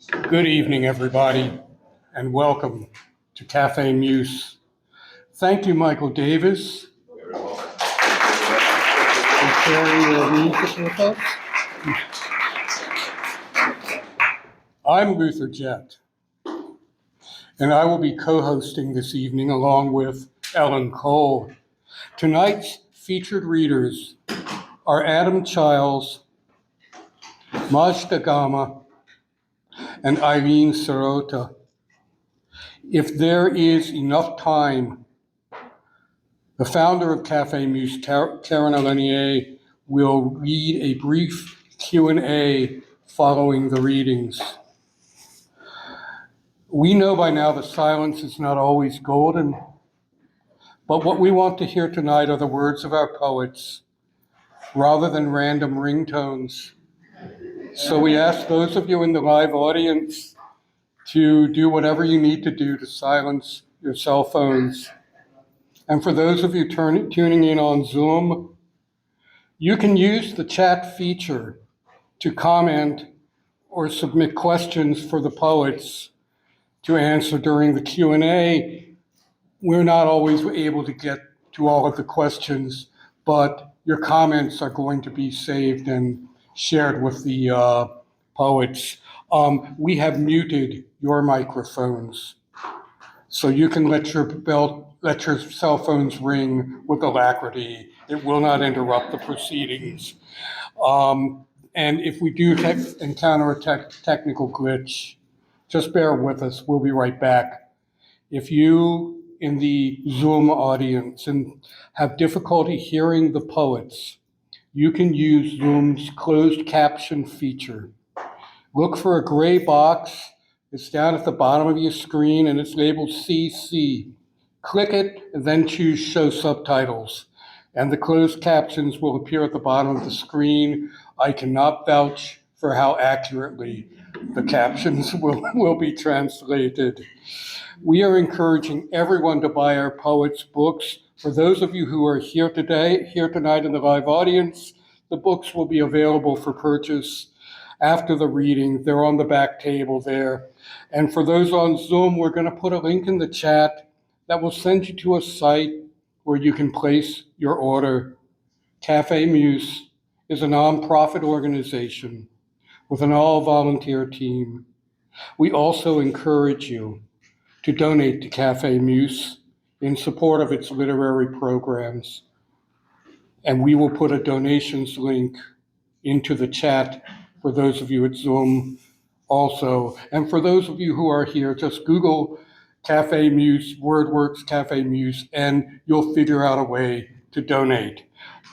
Good evening, everybody, and welcome to Café Muse. Thank you, Michael Davis, for sharing your music with us. I'm Luther Jett, and I will be co-hosting this evening along with Ellen Cole. Tonight's featured readers are Adam Chiles, Majda Gama, and Eileen Sirota. If there is enough time, the founder of Café Muse, Karen Alenier, will read a brief Q&A following the readings. We know by now that silence is not always golden, but what we want to hear tonight are the words of our poets, rather than random ringtones. So we ask those of you in the live audience to do whatever you need to do to silence your cell phones. And for those of you tuning in on Zoom, you can use the chat feature to comment or submit questions for the poets to answer during the Q&A. We're not always able to get to all of the questions, but your comments are going to be saved and shared with the poets. We have muted your microphones, so you can let your cell phones ring with alacrity. It will not interrupt the proceedings. And if we do encounter a technical glitch, just bear with us. We'll be right back. If you in the Zoom audience and have difficulty hearing the poets, you can use Zoom's closed caption feature. Look for a gray box. It's down at the bottom of your screen and it's labeled CC. Click it and then choose Show Subtitles. And the closed captions will appear at the bottom of the screen. I cannot vouch for how accurately the captions will be translated. We are encouraging everyone to buy our poets' books. For those of you who are here tonight in the live audience, the books will be available for purchase after the reading. They're on the back table there. And for those on Zoom, we're going to put a link in the chat that will send you to a site where you can place your order. Café Muse is a nonprofit organization with an all-volunteer team. We also encourage you to donate to Café Muse in support of its literary programs. And we will put a donations link into the chat for those of you at Zoom also. And for those of you who are here, just Google Café Muse, WordWorks Café Muse, and you'll figure out a way to donate.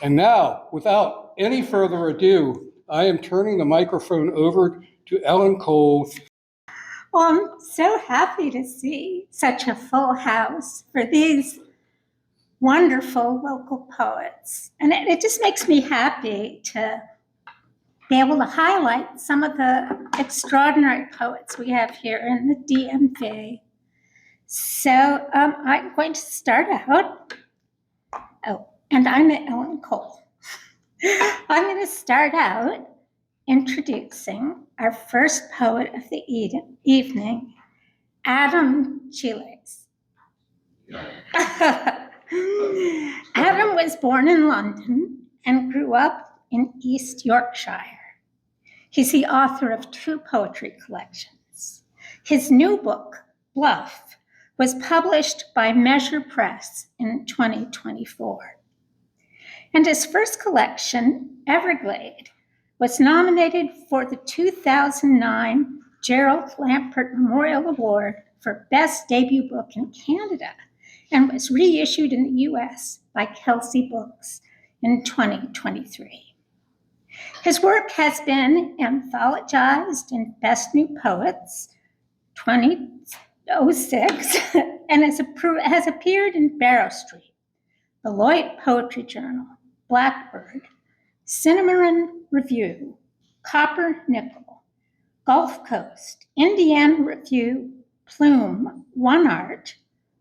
And now, without any further ado, I am turning the microphone over to Ellen Cole. Well, I'm so happy to see such a full house for these wonderful local poets. And it just makes me happy to be able to highlight some of the extraordinary poets we have here in the DMV. So I'm going to start out. Oh, and I'm Ellen Cole. I'm going to start out introducing our first poet of the evening, Adam Chiles. Adam was born in London and grew up in East Yorkshire. He's the author of 2 poetry collections. His new book, Bluff, was published by Measure Press in 2024. And his first collection, Everglade, was nominated for the 2009 Gerald Lampert Memorial Award for Best Debut Book in Canada and was reissued in the US by Kelsey Books in 2023. His work has been anthologized in Best New Poets 2006 and has appeared in Barrow Street, the Lloyd Poetry Journal, Blackbird, Cinnamon Review, Copper Nickel, Gulf Coast, Indiana Review, Plume, One Art,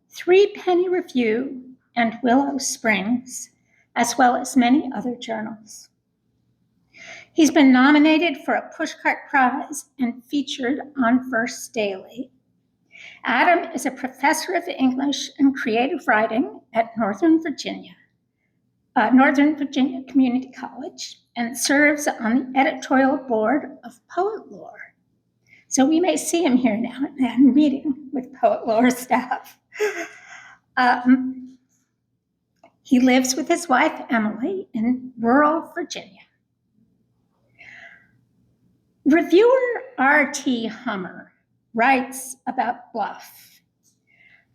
Three Penny Review, and Willow Springs, as well as many other journals. He's been nominated for a Pushcart Prize and featured on Verse Daily. Adam is a professor of English and creative writing at Northern Virginia Community College, and serves on the editorial board of Poet Lore. So we may see him here now and then meeting with Poet Lore staff. He lives with his wife, Emily, in rural Virginia. Reviewer R.T. Hummer writes about Bluff.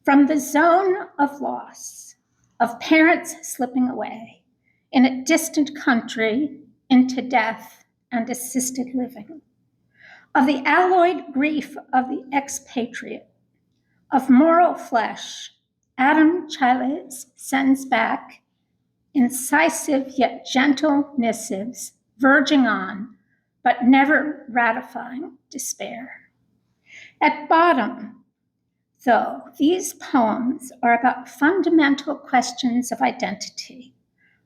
From the zone of loss, of parents slipping away in a distant country into death and assisted living, of the alloyed grief of the expatriate, of moral flesh, Adam Chiles sends back incisive yet gentle missives, verging on, but never ratifying despair. At bottom, though, these poems are about fundamental questions of identity,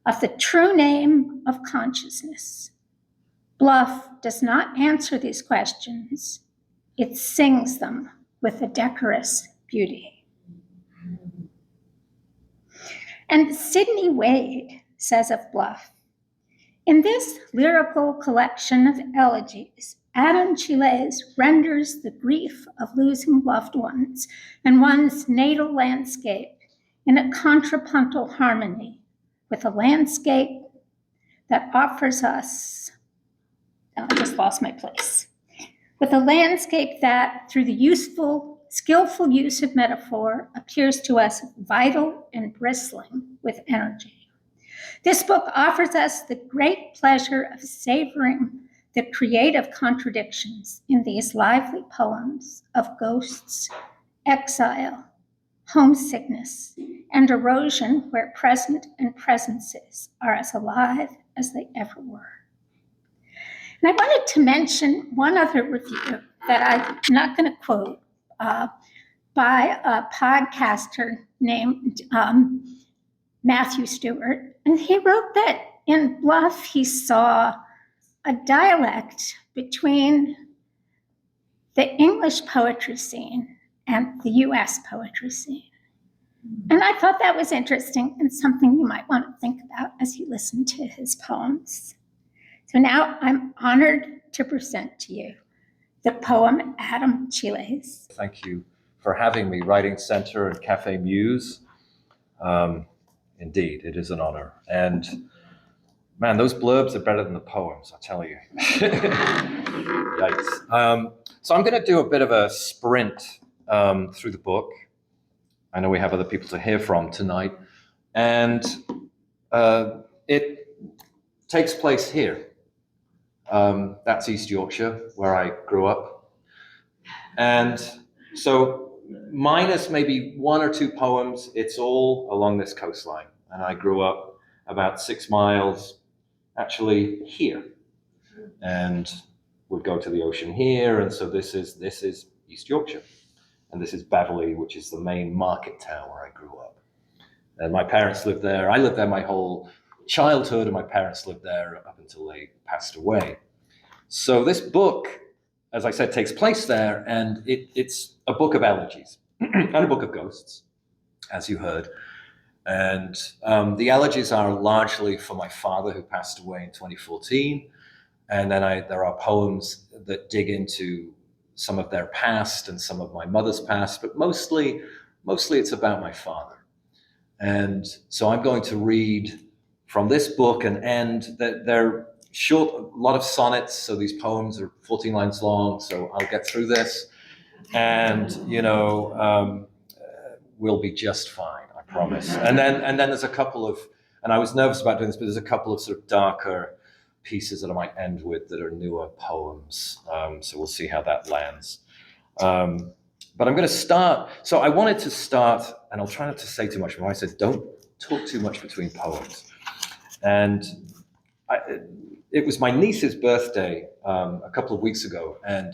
of the true name of consciousness. Bluff does not answer these questions. It sings them with a decorous beauty. And Sidney Wade says of Bluff, in this lyrical collection of elegies, Adam Chiles renders the grief of losing loved ones and one's natal landscape in a contrapuntal harmony with a landscape that offers us, I just lost my place, with a landscape that, through the skillful use of metaphor, appears to us vital and bristling with energy. This book offers us the great pleasure of savoring the creative contradictions in these lively poems of ghosts, exile, homesickness, and erosion where present and presences are as alive as they ever were. And I wanted to mention one other review that I'm not going to quote by a podcaster named Matthew Stewart. And he wrote that in Bluff, he saw a dialect between the English poetry scene and the US poetry scene. And I thought that was interesting and something you might want to think about as you listen to his poems. So now I'm honored to present to you the poem Adam Chiles. Thank you for having me, Writing Center and Café Muse. Indeed, it is an honor. And man, those blurbs are better than the poems, I tell you. Yikes. So I'm going to do a bit of a sprint through the book. I know we have other people to hear from tonight. And it takes place here. That's East Yorkshire, where I grew up. And so minus maybe one or two poems, it's all along this coastline. And I grew up about 6 miles, actually here. And would go to the ocean here. And so this is East Yorkshire. And this is Beverley, which is the main market town where I grew up. And my parents lived there. I lived there my whole childhood, and my parents lived there up until they passed away. So this book, as I said, takes place there, and it's a book of elegies and a book of ghosts, as you heard. And the elegies are largely for my father, who passed away in 2014. And then there are poems that dig into some of their past and some of my mother's past, but mostly it's about my father. And so I'm going to read from this book and end that they're short, a lot of sonnets. So these poems are 14 lines long. So I'll get through this, and we'll be just fine, I promise. And then there's a couple of, and I was nervous about doing this, but there's a couple of sort of darker pieces that I might end with that are newer poems. So we'll see how that lands. But I'm going to start. So I wanted to start, and I'll try not to say too much more. I said, don't talk too much between poems. And it was my niece's birthday a couple of weeks ago, and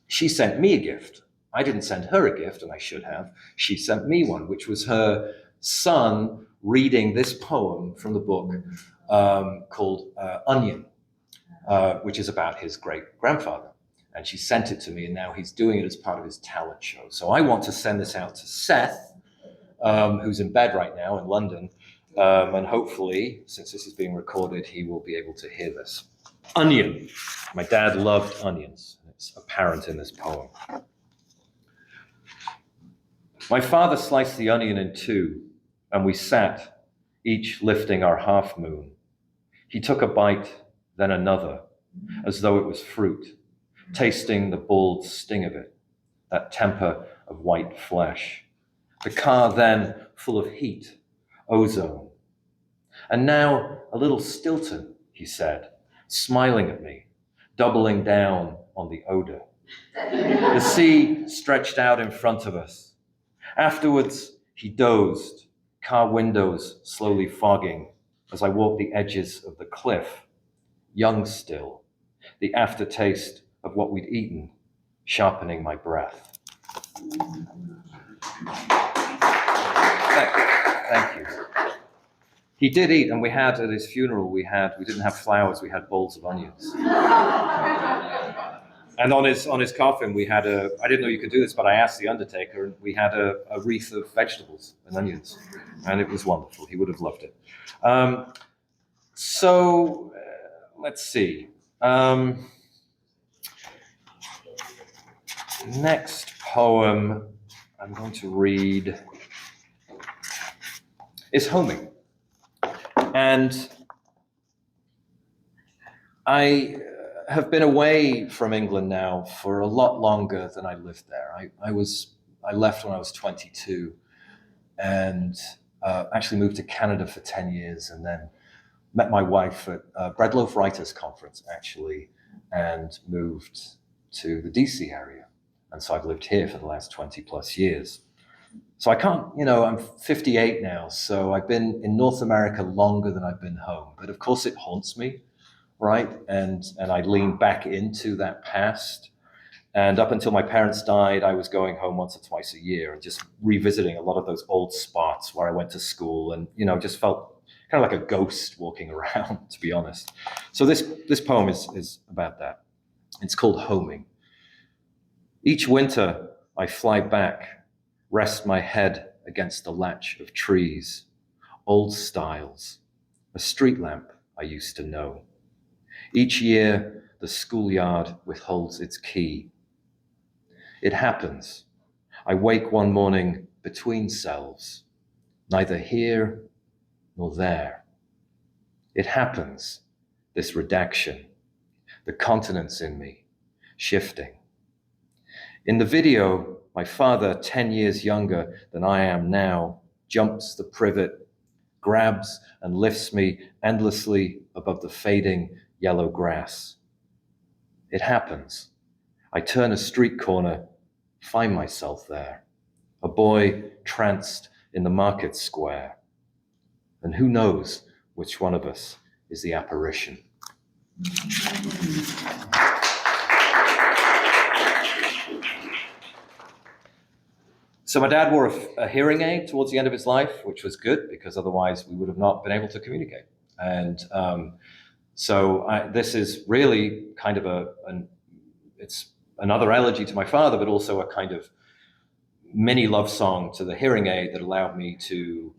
she sent me a gift. I didn't send her a gift, and I should have. She sent me one, which was her son reading this poem from the book called Onion. which is about his great-grandfather. And she sent it to me, and now he's doing it as part of his talent show. So I want to send this out to Seth, who's in bed right now in London. And hopefully, since this is being recorded, he will be able to hear this. Onion. My dad loved onions. It's apparent in this poem. My father sliced the onion in two, and we sat, each lifting our half moon. He took a bite, then another, as though it was fruit, tasting the bald sting of it, that temper of white flesh. The car then full of heat, ozone. And now a little Stilton, he said, smiling at me, doubling down on the odor. The sea stretched out in front of us. Afterwards, he dozed, car windows slowly fogging as I walked the edges of the cliff, young still, the aftertaste of what we'd eaten, sharpening my breath. Thank you. He did eat, and we had at his funeral, we didn't have flowers, we had bowls of onions. And on his coffin, we had I didn't know you could do this, but I asked the undertaker, and we had a wreath of vegetables and onions. And it was wonderful. He would have loved it. Let's see. Next poem I'm going to read is Homing. And I have been away from England now for a lot longer than I lived there. I left when I was 22 and actually moved to Canada for 10 years and then met my wife at a Bread Loaf Writers Conference, actually, and moved to the DC area. And so I've lived here for the last 20 plus years. So I can't, I'm 58 now, so I've been in North America longer than I've been home. But of course it haunts me, right? And I lean back into that past. And up until my parents died, I was going home once or twice a year and just revisiting a lot of those old spots where I went to school and, just felt kind of like a ghost walking around, to be honest. So this poem is about that. It's called Homing. Each winter, I fly back, rest my head against the latch of trees, old styles, a street lamp I used to know. Each year, the schoolyard withholds its key. It happens. I wake one morning between selves, neither here nor there. It happens, this redaction, the continents in me, shifting. In the video, my father, 10 years younger than I am now, jumps the privet, grabs and lifts me endlessly above the fading yellow grass. It happens. I turn a street corner, find myself there, a boy tranced in the market square. And who knows which one of us is the apparition? So my dad wore a hearing aid towards the end of his life, which was good because otherwise we would have not been able to communicate. And this is really kind of it's another elegy to my father, but also a kind of mini love song to the hearing aid that allowed me to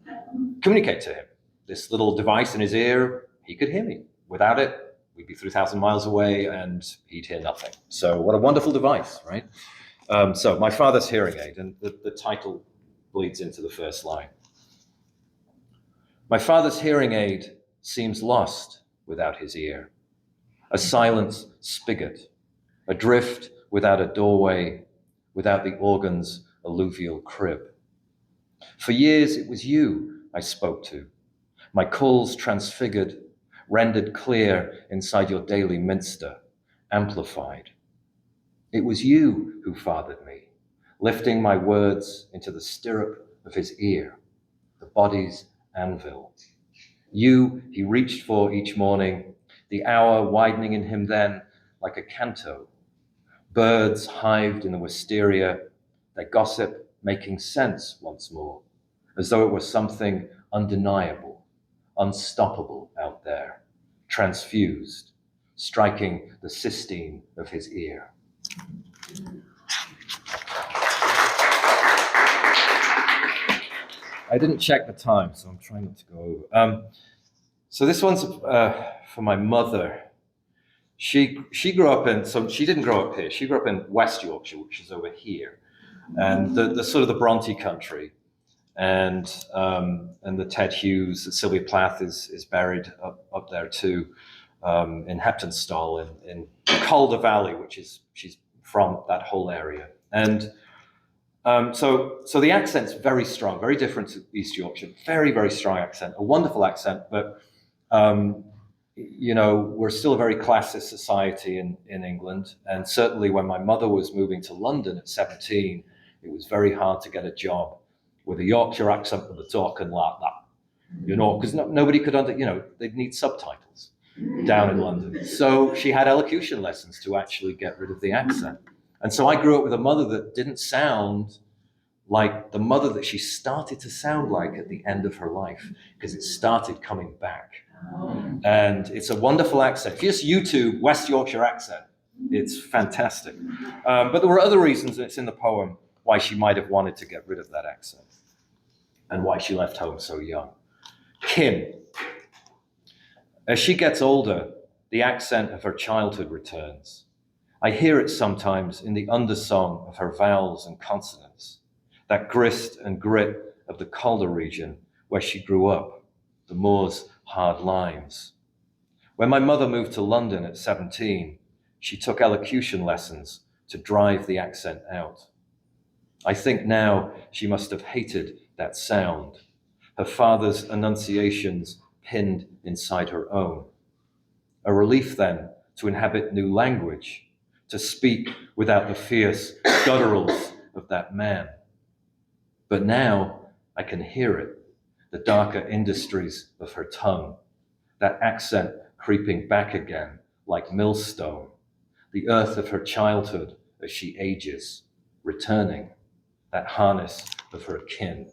communicate to him. This little device in his ear, he could hear me. Without it, we'd be 3,000 miles away and he'd hear nothing. So what a wonderful device, right? So my father's hearing aid, and the title bleeds into the first line. My father's hearing aid seems lost without his ear, a silent spigot, adrift without a doorway, without the organ's alluvial crib. For years it was you I spoke to, my calls transfigured, rendered clear inside your daily minster, amplified. It was you who fathered me, lifting my words into the stirrup of his ear, the body's anvil. You he reached for each morning, the hour widening in him then like a canto. Birds hived in the wisteria, their gossip making sense once more, as though it were something undeniable, unstoppable out there, transfused, striking the cystine of his ear. I didn't check the time, so I'm trying not to go over. So this one's for my mother. She grew up in, so she didn't grow up here. She grew up in West Yorkshire, which is over here, and the sort of the Bronte country, and the Ted Hughes, Sylvia Plath is buried up there too, in Heptonstall, in Calder Valley, which is she's from that whole area, and. So the accent's very strong, very different to East Yorkshire, very, very strong accent, a wonderful accent, but, we're still a very classist society in England. And certainly when my mother was moving to London at 17, it was very hard to get a job with a Yorkshire accent on the talk and like that, because nobody could they'd need subtitles down in London. So she had elocution lessons to actually get rid of the accent. And so I grew up with a mother that didn't sound like the mother that she started to sound like at the end of her life, because it started coming back. And it's a wonderful accent. If you just YouTube West Yorkshire accent, it's fantastic. But there were other reasons, and it's in the poem, why she might have wanted to get rid of that accent and why she left home so young. Kim. As she gets older, the accent of her childhood returns. I hear it sometimes in the undersong of her vowels and consonants, that grist and grit of the Calder region where she grew up, the moor's hard lines. When my mother moved to London at 17, she took elocution lessons to drive the accent out. I think now she must have hated that sound, her father's enunciations pinned inside her own. A relief then to inhabit new language, to speak without the fierce gutturals of that man. But now I can hear it, the darker industries of her tongue, that accent creeping back again like millstone, the earth of her childhood as she ages, returning, that harness of her kin.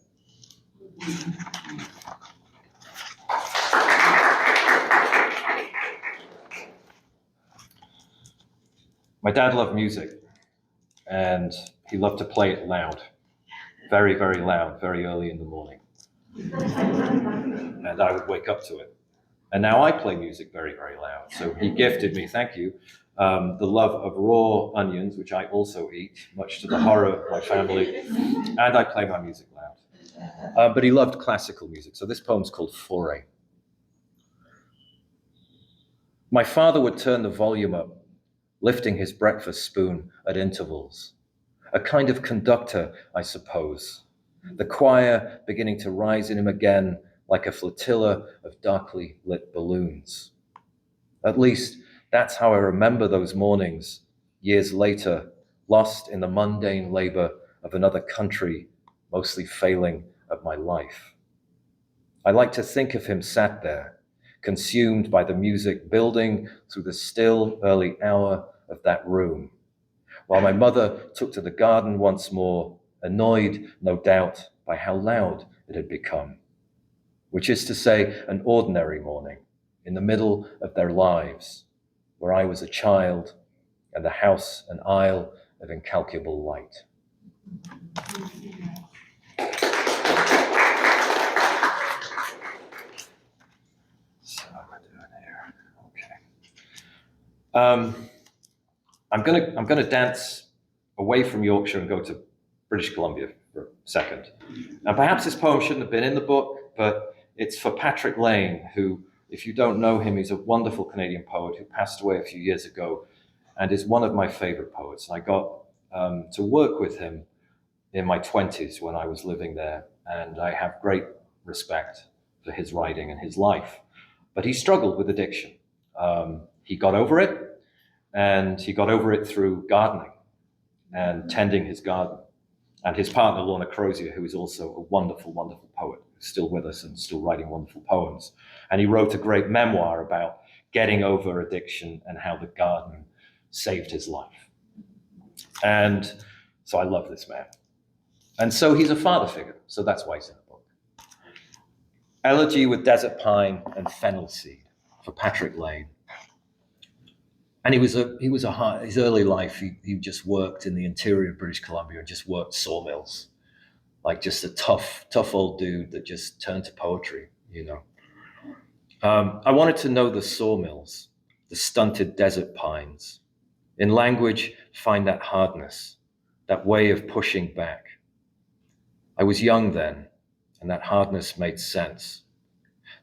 My dad loved music, and he loved to play it loud, very, very loud, very early in the morning. And I would wake up to it. And now I play music very, very loud. So he gifted me, thank you, the love of raw onions, which I also eat, much to the horror of my family, and I play my music loud. But he loved classical music, so this poem's called Foray. My father would turn the volume up, lifting his breakfast spoon at intervals. A kind of conductor, I suppose. The choir beginning to rise in him again like a flotilla of darkly lit balloons. At least, that's how I remember those mornings, years later, lost in the mundane labor of another country, mostly failing at my life. I like to think of him sat there, consumed by the music building through the still early hour of that room, while my mother took to the garden once more, annoyed, no doubt, by how loud it had become, which is to say, an ordinary morning in the middle of their lives, where I was a child and the house an aisle of incalculable light. So what am I doing here? Okay. I'm gonna dance away from Yorkshire and go to British Columbia for a second. Now, perhaps this poem shouldn't have been in the book, but it's for Patrick Lane, who, if you don't know him, he's a wonderful Canadian poet who passed away a few years ago and is one of my favorite poets. I got to work with him in my 20s when I was living there, and I have great respect for his writing and his life. But he struggled with addiction. He got over it, and he got over it through gardening and tending his garden. And his partner, Lorna Crozier, who is also a wonderful, wonderful poet, who's still with us and still writing wonderful poems. And he wrote a great memoir about getting over addiction and how the garden saved his life. And so I love this man. And so he's a father figure, so that's why he's in the book. Elegy with Desert Pine and Fennel Seed for Patrick Lane. And his early life, he just worked in the interior of British Columbia and just worked sawmills, like just a tough old dude that just turned to poetry, you know. I wanted to know the sawmills, the stunted desert pines. In language, find that hardness, that way of pushing back. I was young then, and that hardness made sense.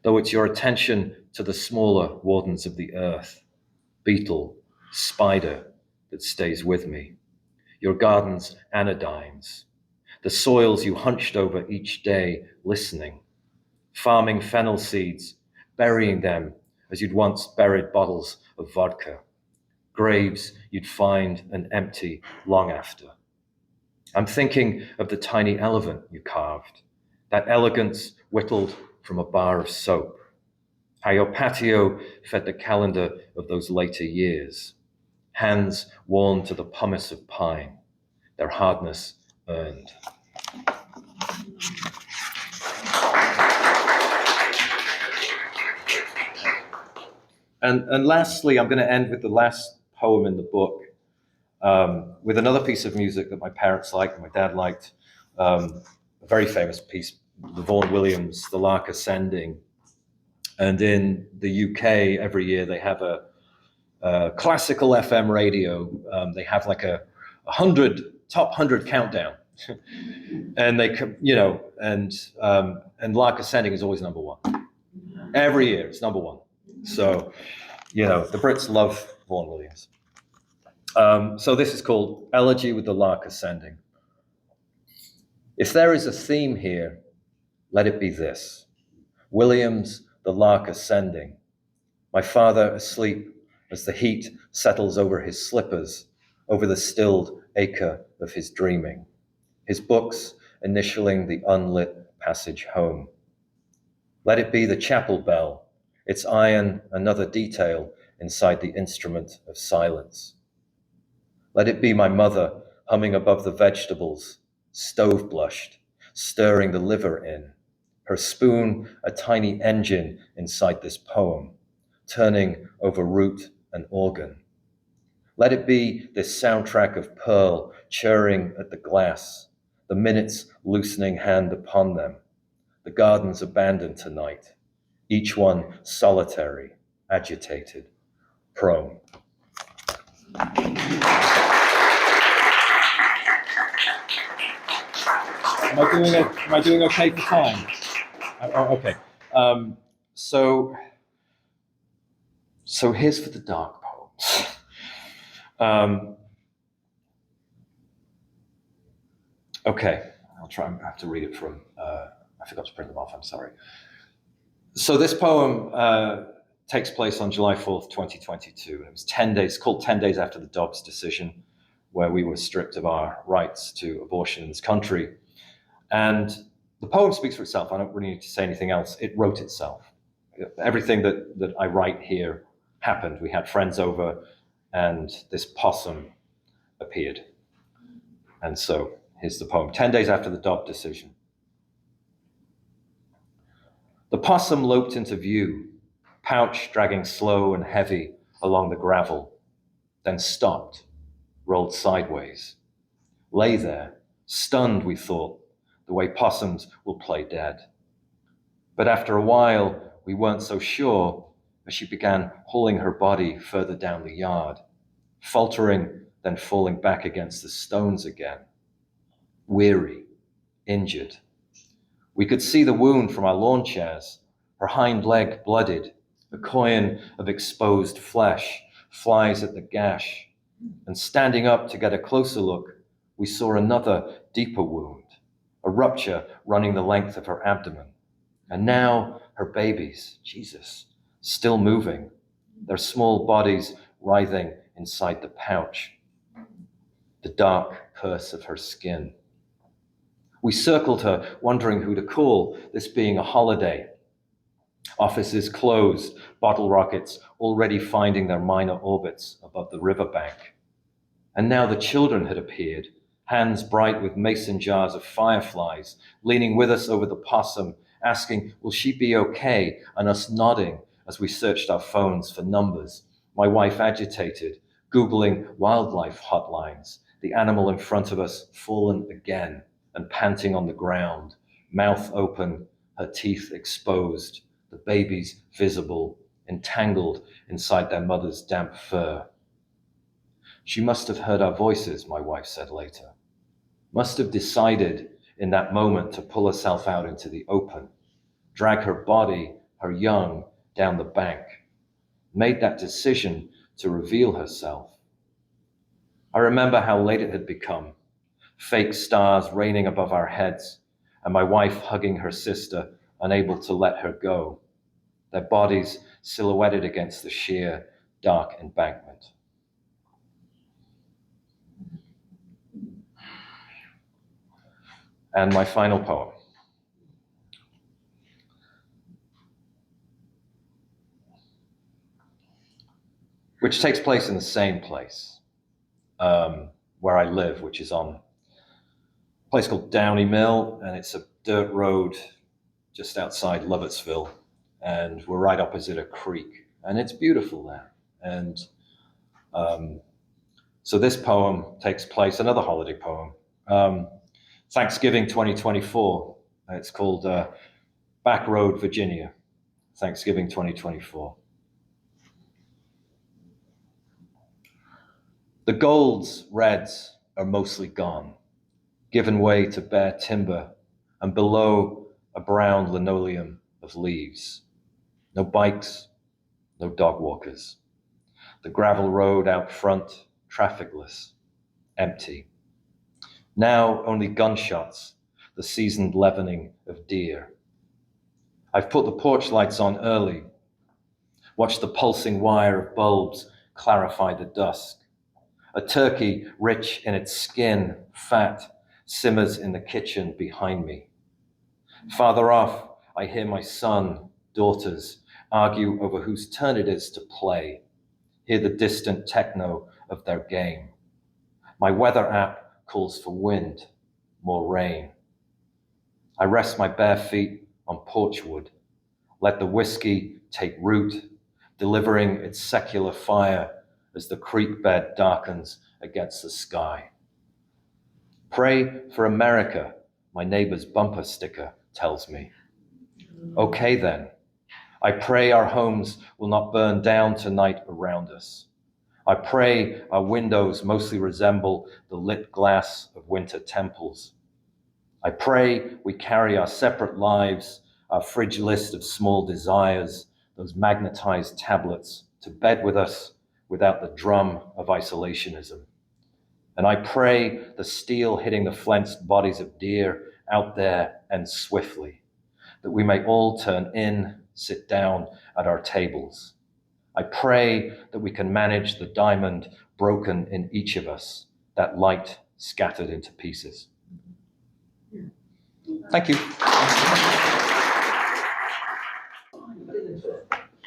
Though it's your attention to the smaller wardens of the earth, beetle, spider, that stays with me. Your garden's anodynes, the soils you hunched over each day, listening, farming fennel seeds, burying them as you'd once buried bottles of vodka, graves you'd find and empty long after. I'm thinking of the tiny elephant you carved, that elegance whittled from a bar of soap, how your patio fed the calendar of those later years, hands worn to the pumice of pine, their hardness earned. And lastly, I'm going to end with the last poem in the book, with another piece of music that my parents liked and my dad liked, a very famous piece, the Vaughan Williams, The Lark Ascending. And in the UK, every year they have a classical FM radio. They have like a top 100 countdown, and they, you know, and Lark Ascending is always number one. Every year, it's number one. So, you know, the Brits love Vaughan Williams. So this is called Elegy with the Lark Ascending. If there is a theme here, let it be this: Williams, the lark ascending, my father asleep as the heat settles over his slippers, over the stilled acre of his dreaming, his books initialing the unlit passage home. Let it be the chapel bell, its iron another detail inside the instrument of silence. Let it be my mother humming above the vegetables, stove blushed, stirring the liver in, her spoon a tiny engine inside this poem, turning over root and organ. Let it be this soundtrack of pearl churring at the glass, the minutes loosening hand upon them, the gardens abandoned tonight, each one solitary, agitated, prone. Am I doing okay for time? Oh, okay. So here's for the dark poems. Okay, I'll try. I have to read it from. I forgot to print them off. I'm sorry. So this poem takes place on July 4th, 2022. It was 10 days. Called 10 Days After the Dobbs Decision, where we were stripped of our rights to abortion in this country. And the poem speaks for itself. I don't really need to say anything else. It wrote itself. Everything that I write here happened. We had friends over, and this possum appeared. And so here's the poem, 10 Days After the Dobbs Decision. The possum loped into view, pouch dragging slow and heavy along the gravel, then stopped, rolled sideways. Lay there, stunned, we thought, the way possums will play dead. But after a while, we weren't so sure as she began hauling her body further down the yard, faltering, then falling back against the stones again. Weary, injured. We could see the wound from our lawn chairs, her hind leg blooded, a coin of exposed flesh, flies at the gash. And standing up to get a closer look, we saw another deeper wound, a rupture running the length of her abdomen. And now her babies, Jesus, still moving, their small bodies writhing inside the pouch, the dark purse of her skin. We circled her, wondering who to call, this being a holiday. Offices closed, bottle rockets already finding their minor orbits above the riverbank. And now the children had appeared, hands bright with mason jars of fireflies, leaning with us over the possum, asking, will she be okay? And us nodding as we searched our phones for numbers, My wife agitated, Googling wildlife hotlines, the animal in front of us fallen again and panting on the ground, mouth open, her teeth exposed, the babies visible, entangled inside their mother's damp fur. She must have heard our voices, my wife said later. Must have decided in that moment to pull herself out into the open, drag her body, her young, down the bank. Made that decision to reveal herself. I remember how late it had become, fake stars raining above our heads, and my wife hugging her sister, unable to let her go, their bodies silhouetted against the sheer, dark embankment. And my final poem. Which takes place in the same place where I live, which is on a place called Downey Mill, and it's a dirt road just outside Lovettsville, and we're right opposite a creek, and it's beautiful there. And so this poem takes place, another holiday poem, Thanksgiving 2024. It's called Back Road, Virginia, Thanksgiving 2024. The golds, reds are mostly gone, given way to bare timber, and below a brown linoleum of leaves. No bikes, no dog walkers. The gravel road out front, trafficless, empty. Now only gunshots, the seasoned leavening of deer. I've put the porch lights on early, watched the pulsing wire of bulbs clarify the dusk. A turkey rich in its skin, fat, simmers in the kitchen behind me. Farther off, I hear my son, daughters argue over whose turn it is to play, hear the distant techno of their game. My weather app calls for wind, more rain. I rest my bare feet on porch wood, let the whiskey take root, delivering its secular fire as the creek bed darkens against the sky. Pray for America, my neighbor's bumper sticker tells me. Okay then, I pray our homes will not burn down tonight around us. I pray our windows mostly resemble the lit glass of winter temples. I pray we carry our separate lives, our fridge list of small desires, those magnetized tablets, to bed with us without the drum of isolationism. And I pray the steel hitting the flensed bodies of deer out there ends swiftly, that we may all turn in, sit down at our tables. I pray that we can manage the diamond broken in each of us, that light scattered into pieces. Thank you.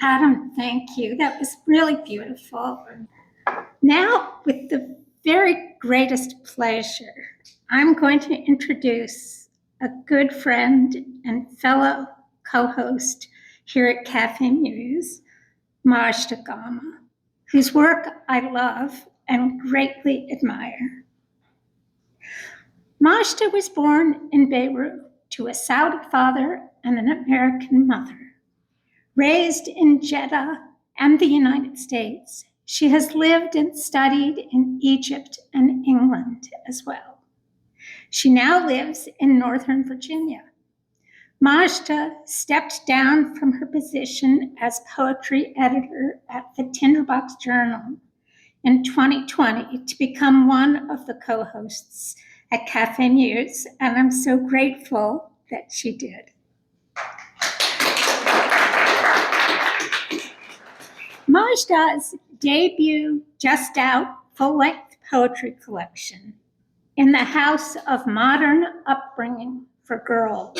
Adam, thank you. That was really beautiful. Now, with the very greatest pleasure, I'm going to introduce a good friend and fellow co-host here at Café Muse, Majda Gama, whose work I love and greatly admire. Majda was born in Beirut to a Saudi father and an American mother. Raised in Jeddah and the United States, she has lived and studied in Egypt and England as well. She now lives in Northern Virginia. Majda stepped down from her position as poetry editor at the Tinderbox Journal in 2020 to become one of the co-hosts at Café Muse, and I'm so grateful that she did. Majda's debut just out full-length poetry collection, In the House of Modern Upbringing for Girls,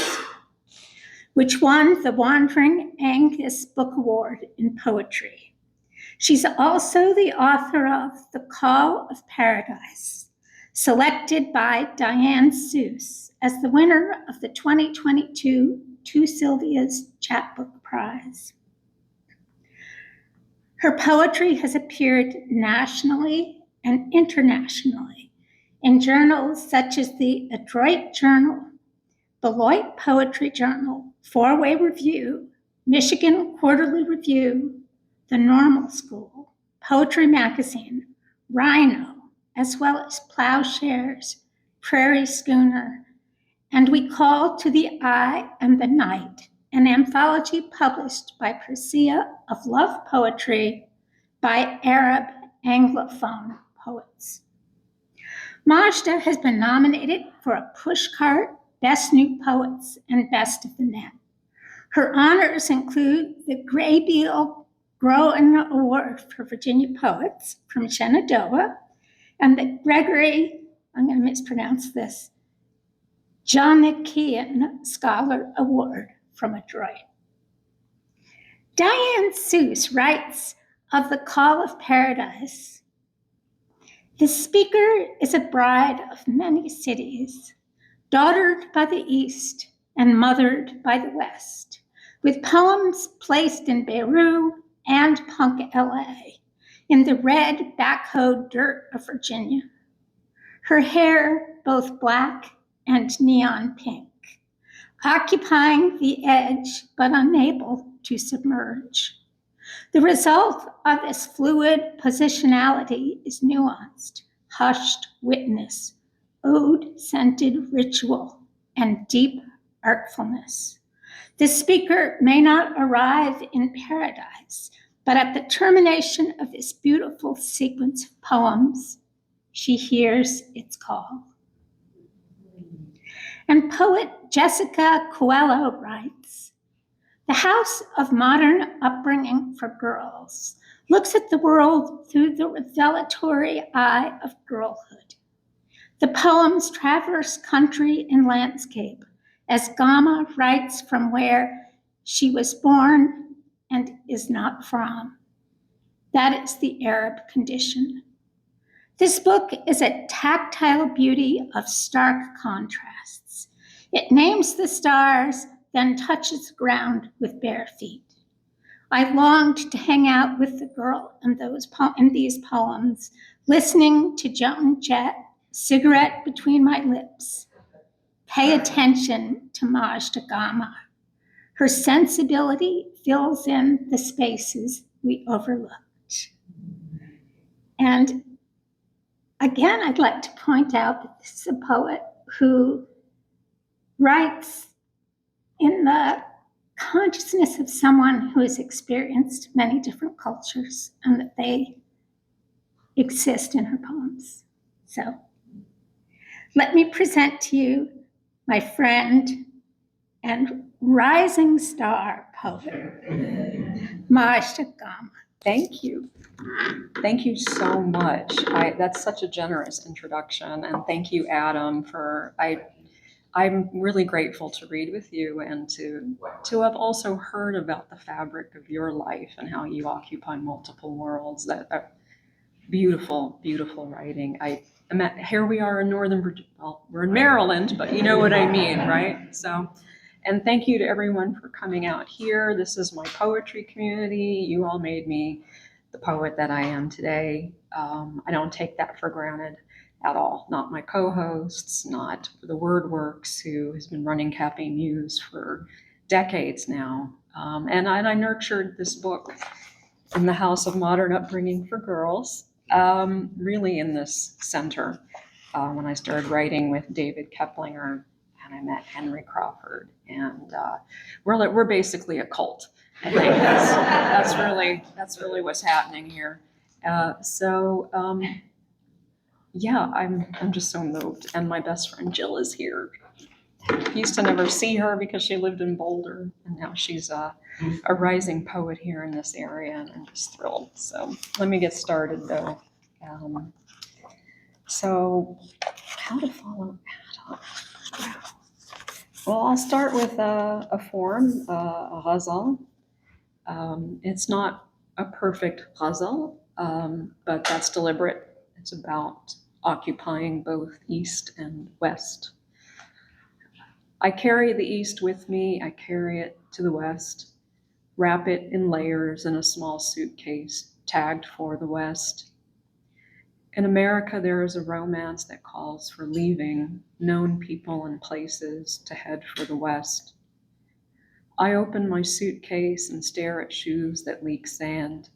which won the Wandering Angus Book Award in Poetry. She's also the author of The Call of Paradise, selected by Diane Seuss as the winner of the 2022 Two Sylvias Chapbook Prize. Her poetry has appeared nationally and internationally in journals such as the Adroit Journal, Beloit Poetry Journal, Four-Way Review, Michigan Quarterly Review, The Normal School, Poetry Magazine, Rhino, as well as Plowshares, Prairie Schooner, and We Call to the Eye and the Night, an anthology published by Persea of Love Poetry by Arab Anglophone poets. Majda has been nominated for a Pushcart, Best New Poets, and Best of the Net. Her honors include the Graybeal Groen Award for Virginia Poets from Shenandoah and the Gregory, I'm going to mispronounce this, Jonikian Scholar Award from Adroit. Diane Seuss writes of the Call of Paradise. The speaker is a bride of many cities, daughtered by the East and mothered by the West, with poems placed in Beirut and Punk LA, in the red backhoe dirt of Virginia. Her hair both black and neon pink, occupying the edge but unable to submerge. The result of this fluid positionality is nuanced, hushed witness, ode-scented ritual, and deep artfulness. The speaker may not arrive in paradise, but at the termination of this beautiful sequence of poems, she hears its call. And poet Jessica Coelho writes, "The House of Modern Upbringing for Girls looks at the world through the revelatory eye of girlhood. The poems traverse country and landscape as Gama writes from where she was born and is not from. That is the Arab condition. This book is a tactile beauty of stark contrasts. It names the stars, then touches the ground with bare feet. I longed to hang out with the girl in these poems, listening to Joan Jett, cigarette between my lips. Pay attention to Majda Gama. Her sensibility fills in the spaces we overlooked." And again, I'd like to point out that this is a poet who writes in the consciousness of someone who has experienced many different cultures and that they exist in her poems. So let me present to you my friend and rising star poet, Majda Gama. Thank you. Thank you so much. That's such a generous introduction, and thank you, Adam, I'm really grateful to read with you and to have also heard about the fabric of your life and how you occupy multiple worlds. That beautiful, beautiful writing. Here we are in Northern Virginia. Well, we're in Maryland, but you know what I mean, right? So, and thank you to everyone for coming out here. This is my poetry community. You all made me the poet that I am today. I don't take that for granted at all. Not my co-hosts, not the WordWorks, who has been running Café Muse for decades now. And I nurtured this book in the House of Modern Upbringing for Girls, really in this center when I started writing with David Keplinger and I met Henry Crawford. And we're basically a cult. I think that's really what's happening here. Yeah, I'm just so moved. And my best friend Jill is here. I used to never see her because she lived in Boulder, and now she's a rising poet here in this area, and I'm just thrilled. So let me get started, though. So how to follow Adam? Well, I'll start with a form, a ghazal. It's not a perfect ghazal, but that's deliberate. It's about occupying both East and West. I carry the East with me. I carry it to the West. wrap it in layers in a small suitcase tagged for the West. In America, there is a romance that calls for leaving known people and places to head for the West. I open my suitcase and stare at shoes that leak sand.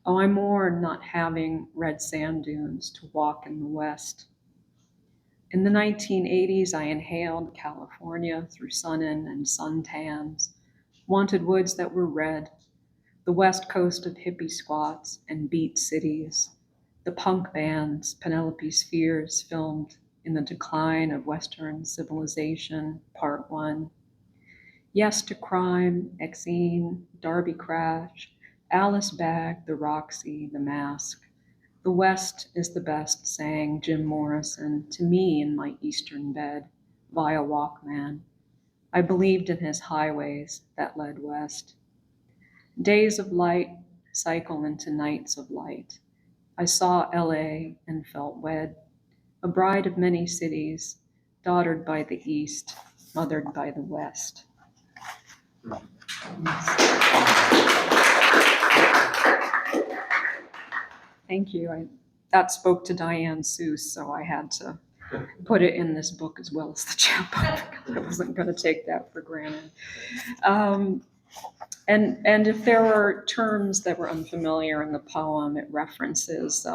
Oh, I mourn not having red sand dunes to walk in the West. In the 1980s, I inhaled California through sun-in and suntans, wanted woods that were red, the west coast of hippie squats and beat cities, the punk bands Penelope Spheres filmed in The Decline of Western Civilization, Part 1. Yes to Crime, Exene, Darby Crash, Alice Bag, The Roxy, The Mask. The West is the best, sang Jim Morrison to me in my eastern bed via Walkman. I believed in his highways that led west. Days of light cycle into nights of light. I saw LA and felt wed, a bride of many cities, daughtered by the East, mothered by the West. Thank you. That spoke to Diane Seuss, so I had to put it in this book as well as the chapbook. I wasn't going to take that for granted. And if there were terms that were unfamiliar in the poem, it references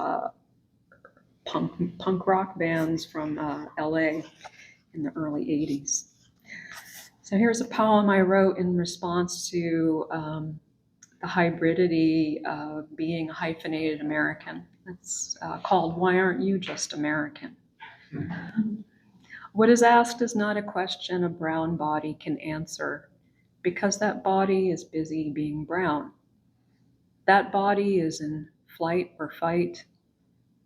punk rock bands from LA in the early 80s. So here's a poem I wrote in response to the hybridity of being a hyphenated American. It's called Why Aren't You Just American? What is asked is not a question a brown body can answer, because that body is busy being brown. That body is in flight or fight.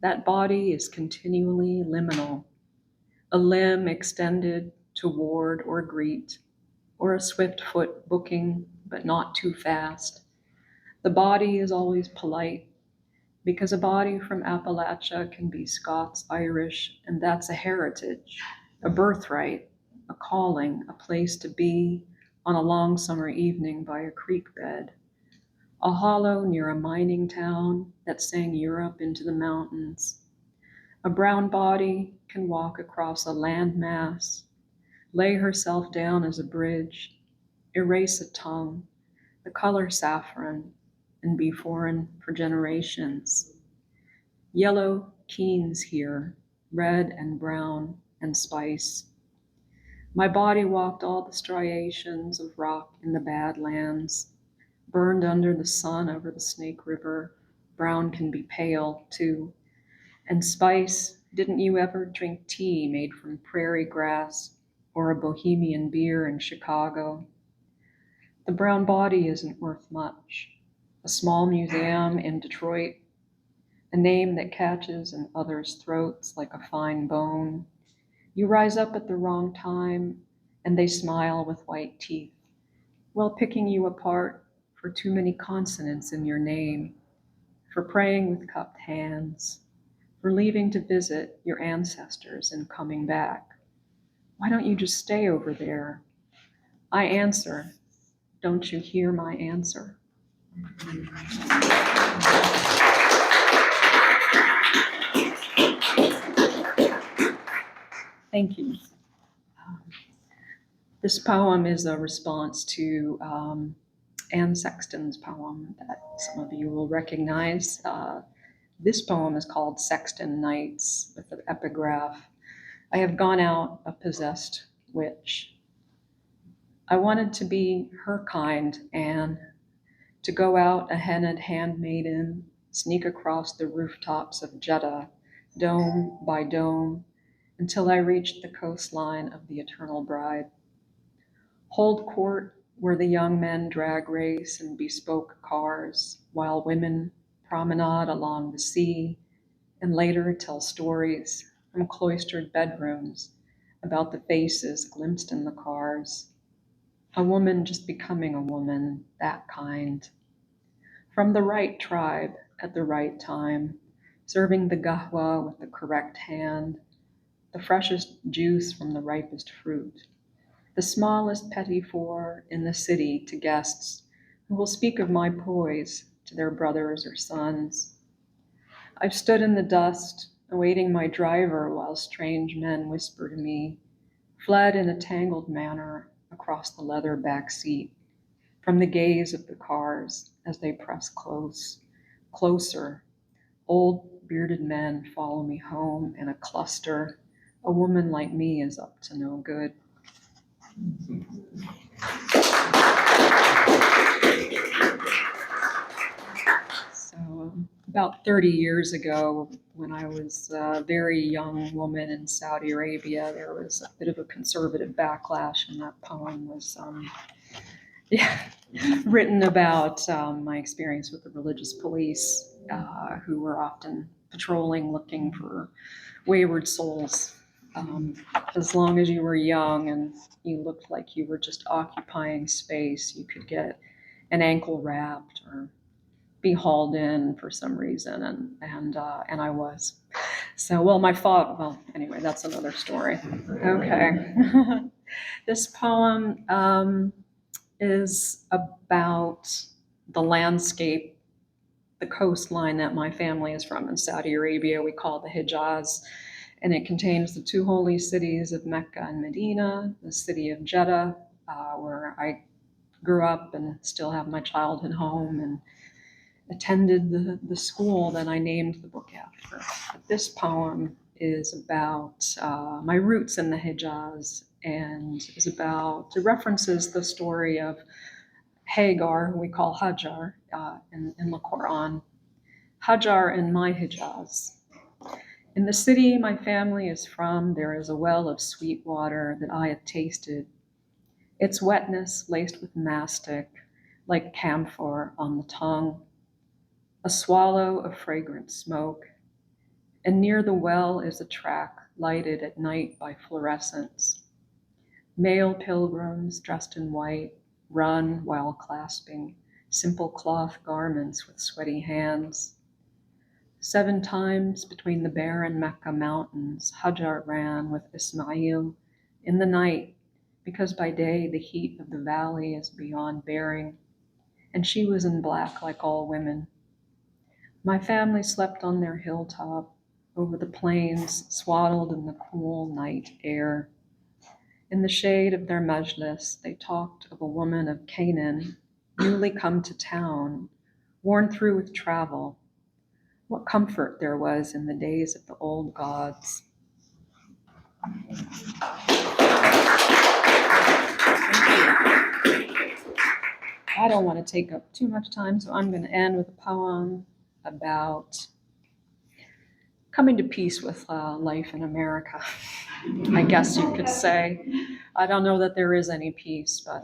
That body is continually liminal, a limb extended to ward or greet, or a swift foot booking, but not too fast. The body is always polite, because a body from Appalachia can be Scots, Irish, and that's a heritage, a birthright, a calling, a place to be on a long summer evening by a creek bed, a hollow near a mining town that sang Europe into the mountains. A brown body can walk across a landmass, lay herself down as a bridge, erase a tongue, the color saffron, and be foreign for generations. Yellow keens here, red and brown and spice. My body walked all the striations of rock in the Badlands, burned under the sun over the Snake River. Brown can be pale too. And spice, didn't you ever drink tea made from prairie grass or a bohemian beer in Chicago? The brown body isn't worth much. A small museum in Detroit, a name that catches in others' throats like a fine bone. You rise up at the wrong time, and they smile with white teeth, while picking you apart for too many consonants in your name, for praying with cupped hands, for leaving to visit your ancestors and coming back. Why don't you just stay over there? I answer, don't you hear my answer? Thank you. This poem is a response to Anne Sexton's poem that some of you will recognize. This poem is called Sexton Nights, with the epigraph, I have gone out a possessed witch. I wanted to be her kind, Anne, to go out a henna'd handmaiden, sneak across the rooftops of Jeddah, dome by dome, until I reached the coastline of the Eternal Bride. Hold court where the young men drag race in bespoke cars, while women promenade along the sea, and later tell stories from cloistered bedrooms about the faces glimpsed in the cars. A woman just becoming a woman, that kind. From the right tribe at the right time, serving the gahwa with the correct hand, the freshest juice from the ripest fruit, the smallest petit four in the city to guests who will speak of my poise to their brothers or sons. I've stood in the dust, awaiting my driver while strange men whisper to me, fled in a tangled manner across the leather back seat, from the gaze of the cars as they press closer. Old bearded men follow me home in a cluster. A woman like me is up to no good. So about 30 years ago, when I was a very young woman in Saudi Arabia, there was a bit of a conservative backlash, and that poem was written about my experience with the religious police, who were often patrolling, looking for wayward souls. As long as you were young and you looked like you were just occupying space, you could get an ankle wrapped or be hauled in for some reason, and I was. So, well, anyway, that's another story. Okay. This poem is about the landscape, the coastline that my family is from in Saudi Arabia. We call the Hijaz, and it contains the two holy cities of Mecca and Medina, the city of Jeddah, where I grew up and still have my childhood home and attended the school that I named the book after. But this poem is about my roots in the Hijaz, and it references the story of Hagar, who we call Hajar in the Quran. Hajar in my Hijaz. In the city my family is from, there is a well of sweet water that I have tasted. Its wetness laced with mastic, like camphor on the tongue. A swallow of fragrant smoke, and near the well is a track lighted at night by fluorescence. Male pilgrims dressed in white run while clasping simple cloth garments with sweaty hands. 7 times between the barren Mecca mountains, Hajar ran with Ismail in the night, because by day the heat of the valley is beyond bearing, and she was in black like all women. My family slept on their hilltop, over the plains, swaddled in the cool night air. In the shade of their majlis, they talked of a woman of Canaan, newly come to town, worn through with travel. What comfort there was in the days of the old gods. I don't want to take up too much time, so I'm going to end with a poem about coming to peace with life in America, I guess you could say. I don't know that there is any peace, but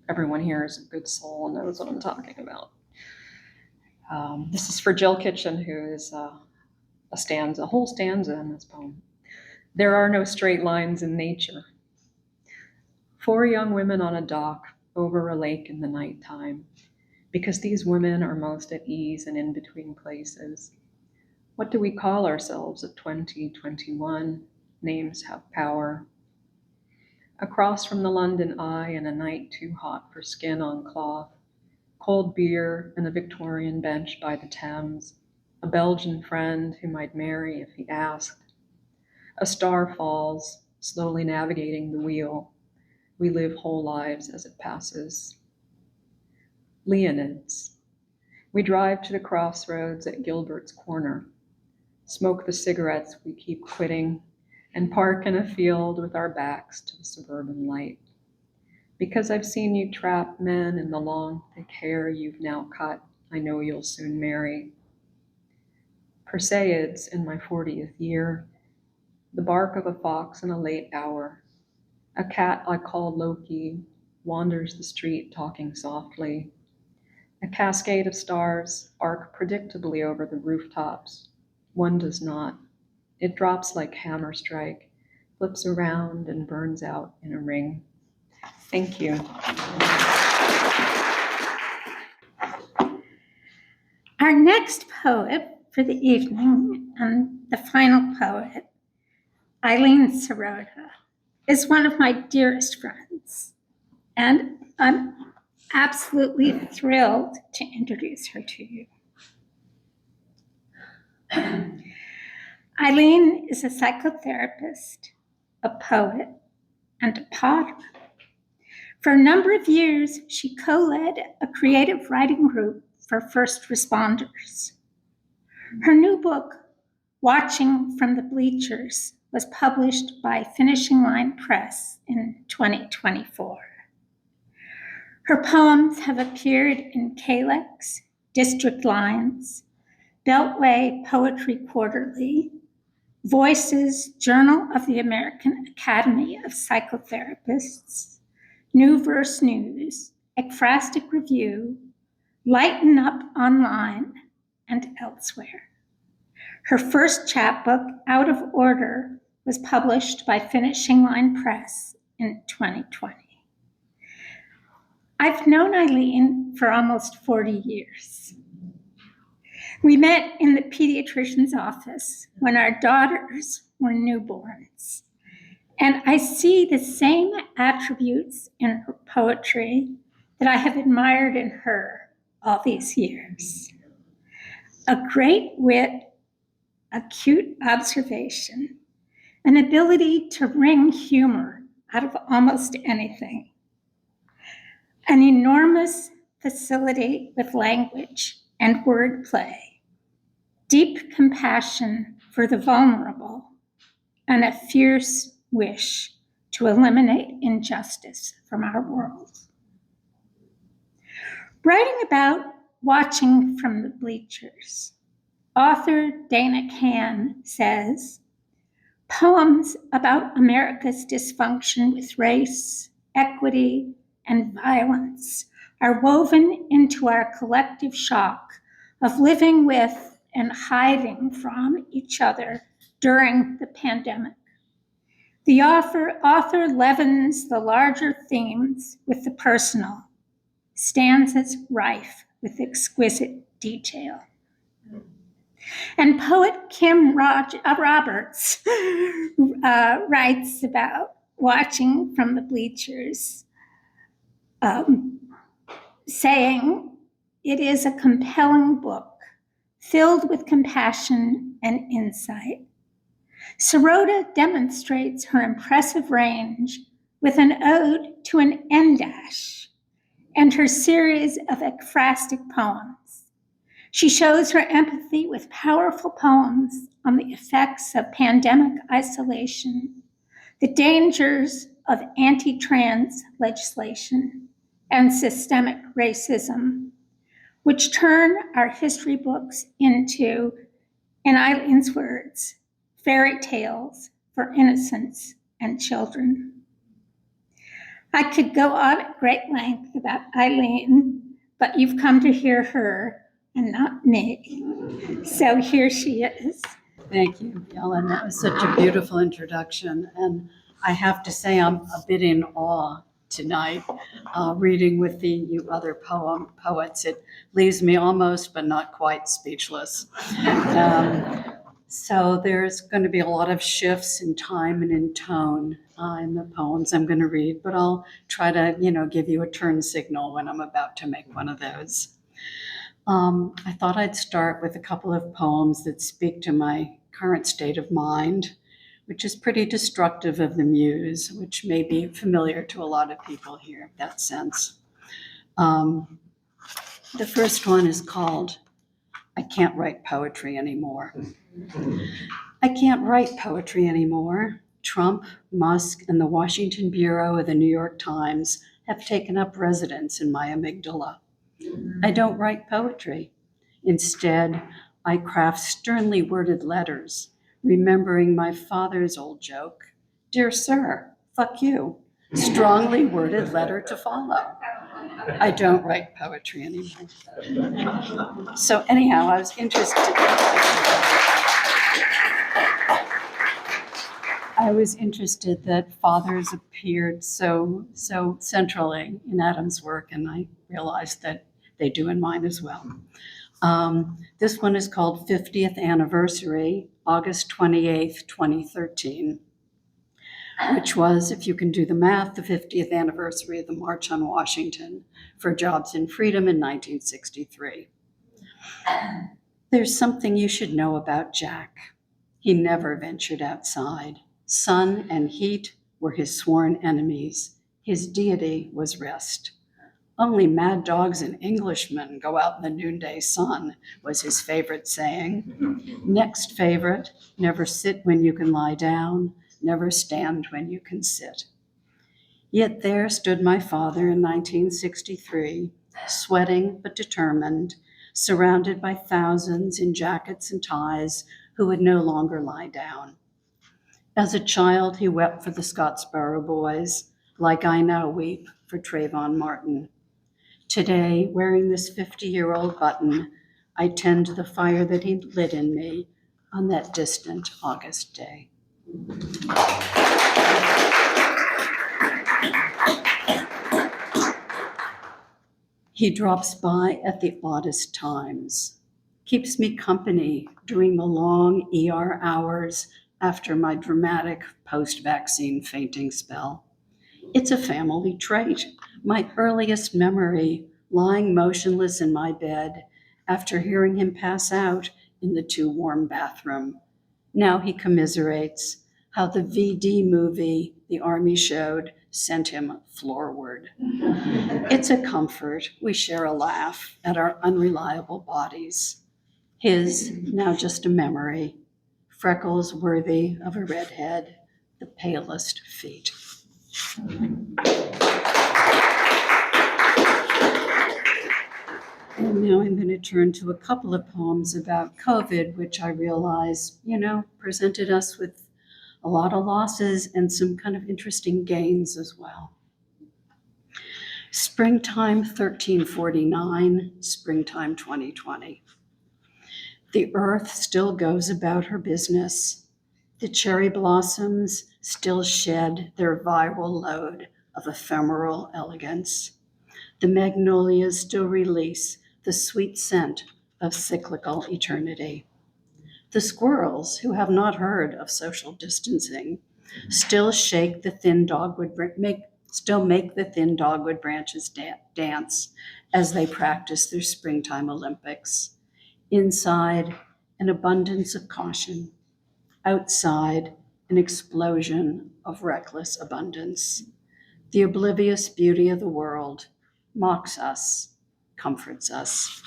everyone here is a good soul and knows what I'm talking about. This is for Jill Kitchen, who is a whole stanza in this poem. There are no straight lines in nature. 4 young women on a dock over a lake in the nighttime, because these women are most at ease and in between places. What do we call ourselves at 20, 21? Names have power. Across from the London Eye in a night too hot for skin on cloth, cold beer and a Victorian bench by the Thames, a Belgian friend who might marry if he asked. A star falls, slowly navigating the wheel. We live whole lives as it passes. Leonids. We drive to the crossroads at Gilbert's Corner, smoke the cigarettes we keep quitting, and park in a field with our backs to the suburban light. Because I've seen you trap men in the long, thick hair you've now cut, I know you'll soon marry. Perseids in my 40th year, the bark of a fox in a late hour. A cat I called Loki wanders the street talking softly. A cascade of stars arc predictably over the rooftops. One does not. It drops like hammer strike, flips around and burns out in a ring. Thank you. Our next poet for the evening, and the final poet, Eileen Sirota, is one of my dearest friends. And I'm absolutely thrilled to introduce her to you. Eileen is a psychotherapist, a poet, and a potter. For a number of years, she co-led a creative writing group for first responders. Her new book, Watching from the Bleachers, was published by Finishing Line Press in 2024. Her poems have appeared in Kalex, District Lines, Beltway Poetry Quarterly, Voices, Journal of the American Academy of Psychotherapists, New Verse News, Ekphrastic Review, Lighten Up Online, and elsewhere. Her first chapbook, Out of Order, was published by Finishing Line Press in 2020. I've known Eileen for almost 40 years. We met in the pediatrician's office when our daughters were newborns. And I see the same attributes in her poetry that I have admired in her all these years. A great wit, acute observation, an ability to wring humor out of almost anything, an enormous facility with language and wordplay, deep compassion for the vulnerable, and a fierce wish to eliminate injustice from our world. Writing about Watching from the Bleachers, author Dana Kahn says, poems about America's dysfunction with race, equity, and violence are woven into our collective shock of living with and hiding from each other during the pandemic. The author leavens the larger themes with the personal, stanzas rife with exquisite detail. And poet Kim Roberts writes about Watching from the Bleachers, saying, it is a compelling book filled with compassion and insight. Sirota demonstrates her impressive range with an ode to an en-dash and her series of ekphrastic poems. She shows her empathy with powerful poems on the effects of pandemic isolation, the dangers of anti-trans legislation, and systemic racism, which turn our history books into, in Eileen's words, fairy tales for innocents and children. I could go on at great length about Eileen, but you've come to hear her and not me. So here she is. Thank you, Ellen. That was such a beautiful introduction. And I have to say, I'm a bit in awe tonight, reading with you other poets. It leaves me almost, but not quite speechless. So there's going to be a lot of shifts in time and in tone in the poems I'm going to read, but I'll try to, give you a turn signal when I'm about to make one of those. I thought I'd start with a couple of poems that speak to my current state of mind, which is pretty destructive of the Muse, which may be familiar to a lot of people here, that sense. The first one is called, I Can't Write Poetry Anymore. I can't write poetry anymore. Trump, Musk, and the Washington Bureau of the New York Times have taken up residence in my amygdala. I don't write poetry. Instead, I craft sternly worded letters, remembering my father's old joke, Dear Sir, fuck you. Strongly worded letter to follow. I don't write poetry anymore. So anyhow, I was interested that fathers appeared so centrally in Adam's work, and I realized that they do in mine as well. This one is called 50th Anniversary, August 28th, 2013. which was, if you can do the math, the 50th anniversary of the March on Washington for Jobs and Freedom in 1963. There's something you should know about Jack. He never ventured outside. Sun and heat were his sworn enemies. His deity was rest. Only mad dogs and Englishmen go out in the noonday sun, was his favorite saying. Next favorite, never sit when you can lie down, never stand when you can sit. Yet there stood my father in 1963, sweating but determined, surrounded by thousands in jackets and ties who would no longer lie down. As a child, he wept for the Scottsboro boys, like I now weep for Trayvon Martin. Today, wearing this 50-year-old button, I tend to the fire that he lit in me on that distant August day. He drops by at the oddest times, keeps me company during the long ER hours after my dramatic post-vaccine fainting spell. It's a family trait. My earliest memory, lying motionless in my bed after hearing him pass out in the too warm bathroom. Now he commiserates how the VD movie the Army showed sent him floorward. It's a comfort. We share a laugh at our unreliable bodies. His, now just a memory, freckles worthy of a redhead, the palest feet. And now I'm going to turn to a couple of poems about COVID, which I realize, presented us with a lot of losses and some kind of interesting gains as well. Springtime 1349, springtime 2020. The earth still goes about her business. The cherry blossoms still shed their viral load of ephemeral elegance. The magnolias still release the sweet scent of cyclical eternity. The squirrels, who have not heard of social distancing, still make the thin dogwood branches dance as they practice their springtime Olympics. Inside, an abundance of caution. Outside, an explosion of reckless abundance. The oblivious beauty of the world mocks us, comforts us.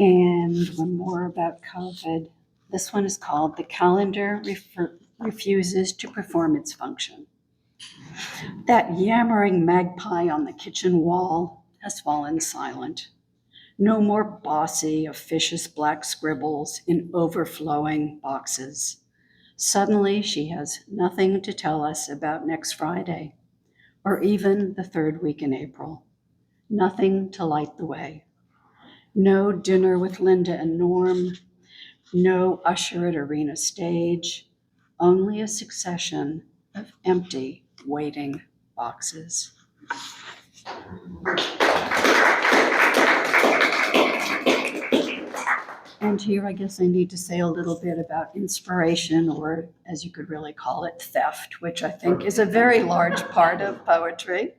And one more about COVID. This one is called "The Calendar Refuses to Perform Its Function." That yammering magpie on the kitchen wall has fallen silent. No more bossy, officious black scribbles in overflowing boxes. Suddenly, she has nothing to tell us about next Friday, or even the third week in April. Nothing to light the way. No dinner with Linda and Norm, no usher at arena stage, only a succession of empty, waiting boxes. And here, I guess I need to say a little bit about inspiration, or as you could really call it, theft, which I think is a very large part of poetry.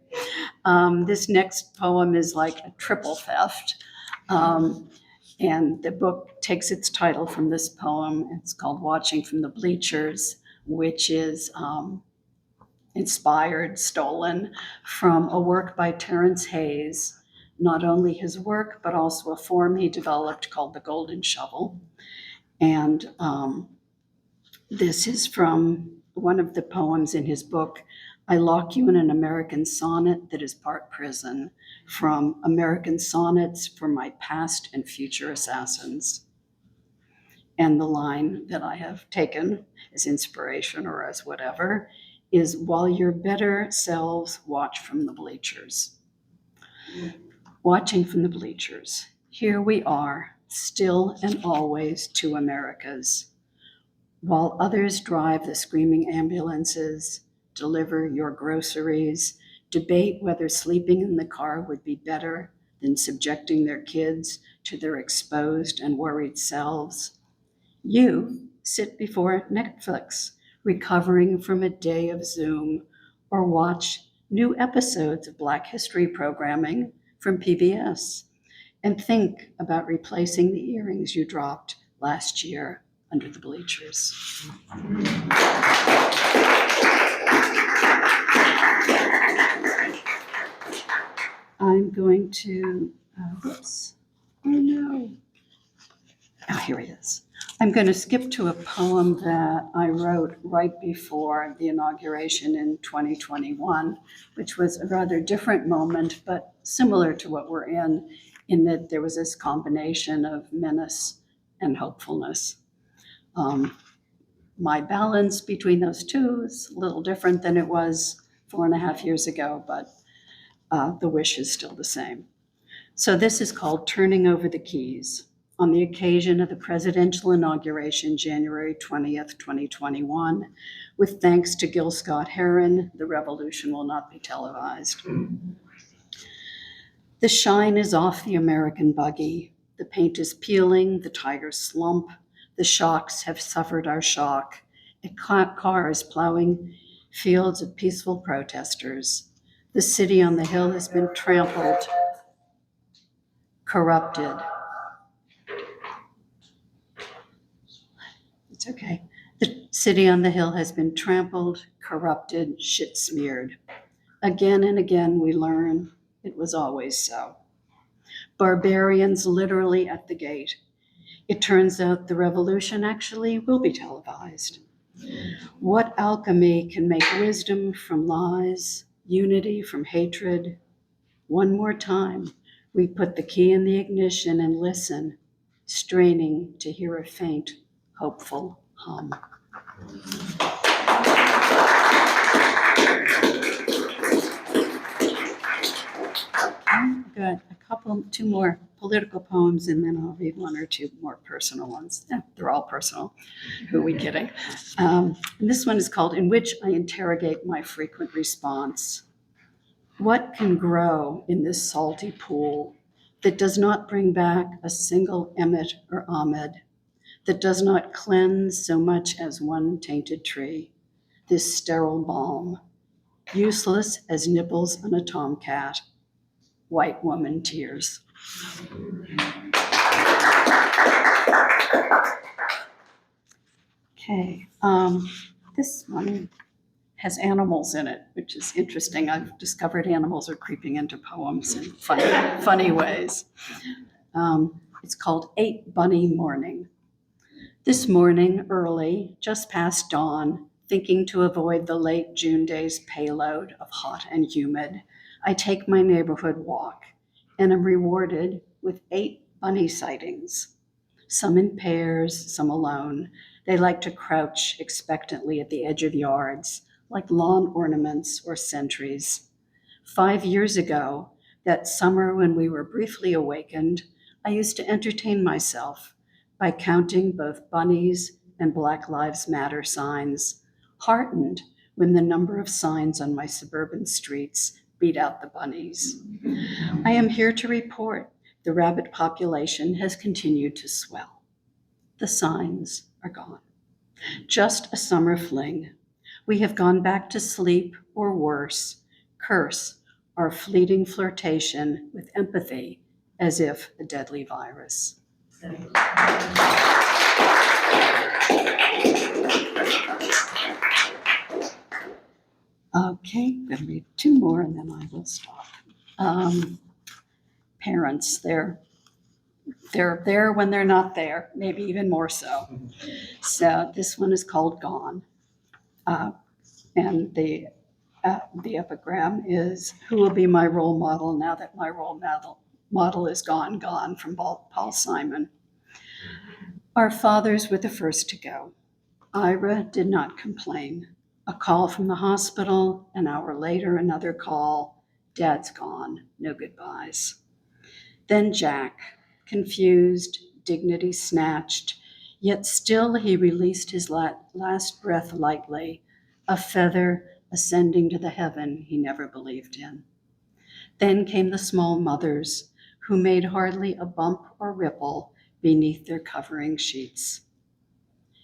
This next poem is like a triple theft. And the book takes its title from this poem. It's called "Watching from the Bleachers," which is stolen from a work by Terence Hayes. Not only his work, but also a form he developed called the Golden Shovel. And this is from one of the poems in his book, "I Lock You in an American Sonnet That is Part Prison," from American Sonnets for My Past and Future Assassins. And the line that I have taken as inspiration or as whatever is, "While your better selves watch from the bleachers." Watching from the bleachers. Here we are, still and always two Americas. While others drive the screaming ambulances, deliver your groceries, debate whether sleeping in the car would be better than subjecting their kids to their exposed and worried selves. You sit before Netflix, recovering from a day of Zoom, or watch new episodes of Black History programming from PBS, and think about replacing the earrings you dropped last year under the bleachers. I'm going to, whoops, oh no. Oh, here it is. I'm going to skip to a poem that I wrote right before the inauguration in 2021, which was a rather different moment, but similar to what we're in that there was this combination of menace and hopefulness. My balance between those two is a little different than it was 4.5 years ago, but the wish is still the same. So this is called Turning Over the Keys. On the occasion of the presidential inauguration, January 20th, 2021, with thanks to Gil Scott-Heron, the revolution will not be televised. The shine is off the American buggy. The paint is peeling, the tigers slump. The shocks have suffered our shock. A car is plowing fields of peaceful protesters. The city on the hill has been trampled, corrupted. It's okay. The city on the hill has been trampled, corrupted, shit smeared. Again and again we learn it was always so. Barbarians literally at the gate. It turns out the revolution actually will be televised. What alchemy can make wisdom from lies, unity from hatred? One more time, we put the key in the ignition and listen, straining to hear a faint, hopeful hum. I've got two more political poems, and then I'll read one or two more personal ones. They're all personal. Who are we kidding? And this one is called In Which I Interrogate My Frequent Response. What can grow in this salty pool that does not bring back a single Emmett or Ahmed, that does not cleanse so much as one tainted tree, this sterile balm, useless as nipples on a tomcat, white woman tears. Okay, this one has animals in it, which is interesting. I've discovered animals are creeping into poems in funny ways. It's called 8 Bunny Morning. This morning, early, just past dawn, thinking to avoid the late June day's payload of hot and humid, I take my neighborhood walk and am rewarded with 8 bunny sightings. Some in pairs, some alone. They like to crouch expectantly at the edge of yards, like lawn ornaments or sentries. 5 years ago, that summer when we were briefly awakened, I used to entertain myself by counting both bunnies and Black Lives Matter signs, heartened when the number of signs on my suburban streets beat out the bunnies. I am here to report the rabbit population has continued to swell. The signs are gone. Just a summer fling. We have gone back to sleep, or worse, curse our fleeting flirtation with empathy as if a deadly virus. Okay, I'm going to read 2 more and then I will stop. Parents, they're there when they're not there, maybe even more so. So this one is called Gone. And the epigram is, who will be my role model now that my role model is gone, from Paul Simon. Our fathers were the first to go. Ira did not complain. A call from the hospital, an hour later, another call. Dad's gone, no goodbyes. Then Jack, confused, dignity snatched, yet still he released his last breath lightly, a feather ascending to the heaven he never believed in. Then came the small mothers, who made hardly a bump or ripple beneath their covering sheets.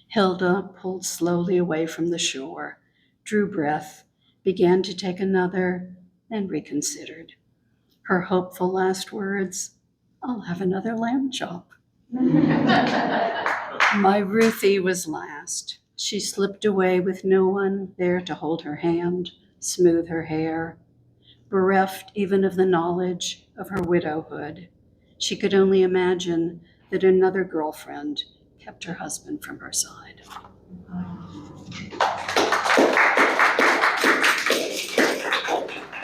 Hilda pulled slowly away from the shore, drew breath, began to take another, and reconsidered. Her hopeful last words, "I'll have another lamb chop." My Ruthie was last. She slipped away with no one there to hold her hand, smooth her hair. Bereft even of the knowledge of her widowhood, she could only imagine that another girlfriend kept her husband from her side.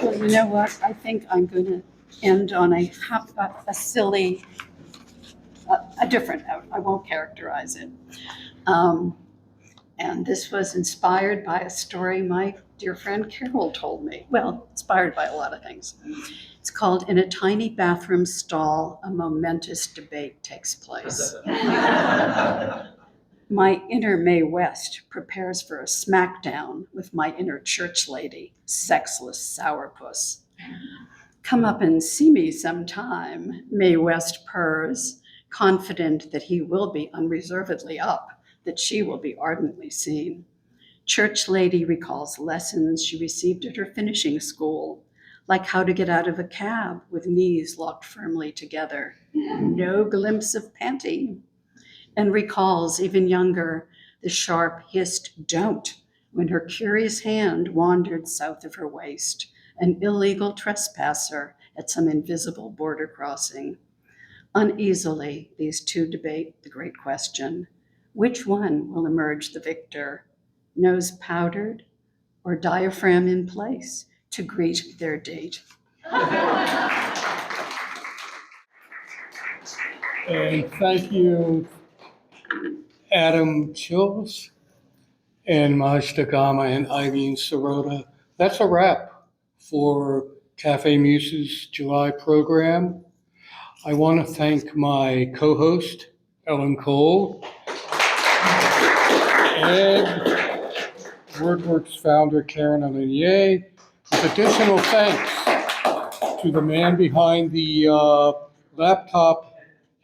Well, you know what? I think I'm going to end on a silly, a different note. I won't characterize it. And this was inspired by a story my dear friend Carol told me. Well, inspired by a lot of things. It's called "In a Tiny Bathroom Stall, a Momentous Debate Takes Place." My inner Mae West prepares for a smackdown with my inner church lady, sexless sourpuss. "Come up and see me sometime," Mae West purrs, confident that he will be unreservedly up, that she will be ardently seen. Church lady recalls lessons she received at her finishing school, like how to get out of a cab with knees locked firmly together, no glimpse of panty, and recalls, even younger, the sharp hissed "don't" when her curious hand wandered south of her waist, an illegal trespasser at some invisible border crossing. Uneasily, these two debate the great question: which one will emerge the victor, nose powdered or diaphragm in place to greet their date? And thank you, Adam Chills and Majda Gama and Eileen Sirota. That's a wrap for Café Muse's July program. I want to thank my co-host, Ellen Cole, and WordWorks founder, Karen Alinier, with additional thanks to the man behind the laptop,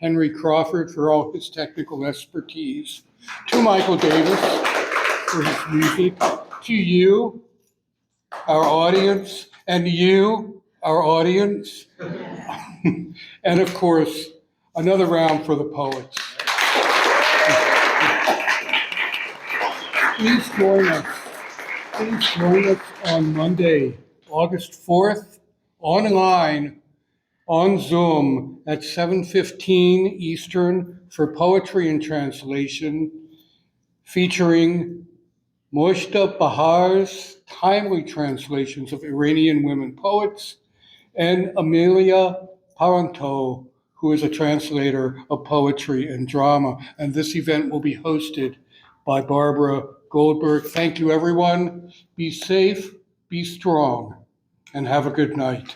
Henry Crawford, for all his technical expertise, to Michael Davis for his music, to you, our audience, and you, our audience, and of course, another round for the poets. Please join us on Monday, August 4th, online on Zoom at 7:15 Eastern for Poetry and Translation, featuring Majda Bahar's timely translations of Iranian women poets, and Amelia Paranto, who is a translator of poetry and drama. And this event will be hosted by Barbara Goldberg. Thank you, everyone. Be safe, be strong, and have a good night.